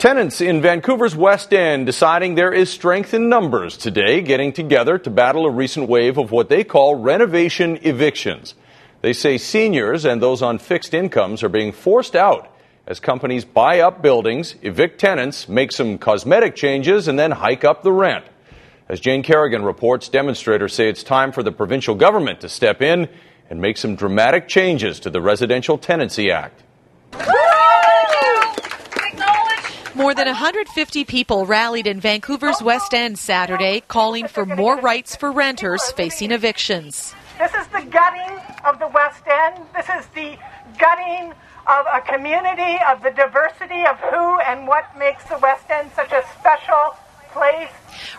Tenants in Vancouver's West End deciding there is strength in numbers today, getting together to battle a recent wave of what they call renovation evictions. They say seniors and those on fixed incomes are being forced out as companies buy up buildings, evict tenants, make some cosmetic changes, and then hike up the rent. As Jane Kerrigan reports, demonstrators say it's time for the provincial government to step in and make some dramatic changes to the Residential Tenancy Act. More than 150 people rallied in Vancouver's West End Saturday, calling for more rights for renters facing evictions. This is the gutting of the West End. This is the gutting of a community, of the diversity of who and what makes the West End such a special place.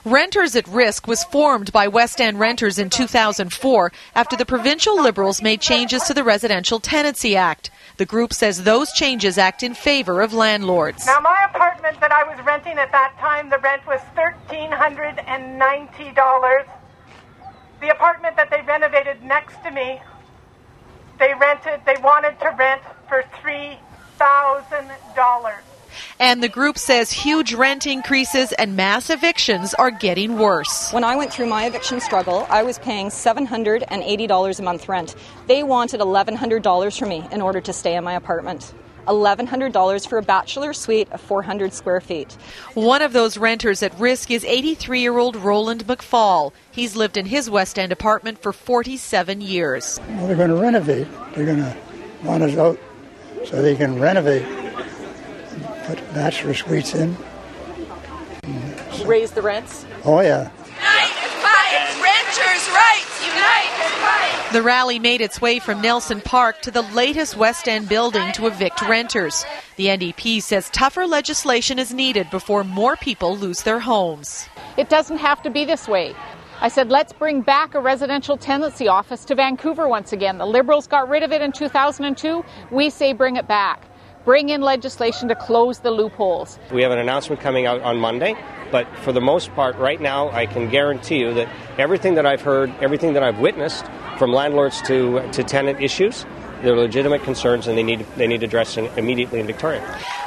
Renters at Risk was formed by West End renters in 2004 after the provincial Liberals made changes to the Residential Tenancy Act. The group says those changes act in favor of landlords. Now, my apartment that I was renting at that time, the rent was $1,390. The apartment that they renovated next to me, they wanted to rent for $3,000. And the group says huge rent increases and mass evictions are getting worse. When I went through my eviction struggle, I was paying $780 a month rent. They wanted $1,100 from me in order to stay in my apartment. $1,100 for a bachelor suite of 400 square feet. One of those renters at Risk is 83-year-old Roland McFall. He's lived in his West End apartment for 47 years. Well, they're going to renovate. They're going to want us out so they can renovate. Put bachelor suites in. Raise the rents? Oh, yeah. Unite and fight! Renters' rights! Unite and fight! The rally made its way from Nelson Park to the latest West End building to evict renters. The NDP says tougher legislation is needed before more people lose their homes. It doesn't have to be this way. I said, let's bring back a residential tenancy office to Vancouver once again. The Liberals got rid of it in 2002. We say bring it back. Bring in legislation to close the loopholes. We have an announcement coming out on Monday, but for the most part, right now, I can guarantee you that everything that I've heard, everything that I've witnessed, from landlords to tenant issues, they're legitimate concerns and they need addressing immediately in Victoria.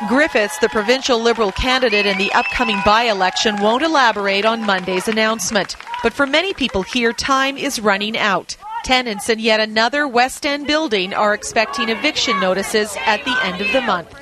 Griffiths, the provincial Liberal candidate in the upcoming by-election, won't elaborate on Monday's announcement. But for many people here, time is running out. Tenants in yet another West End building are expecting eviction notices at the end of the month.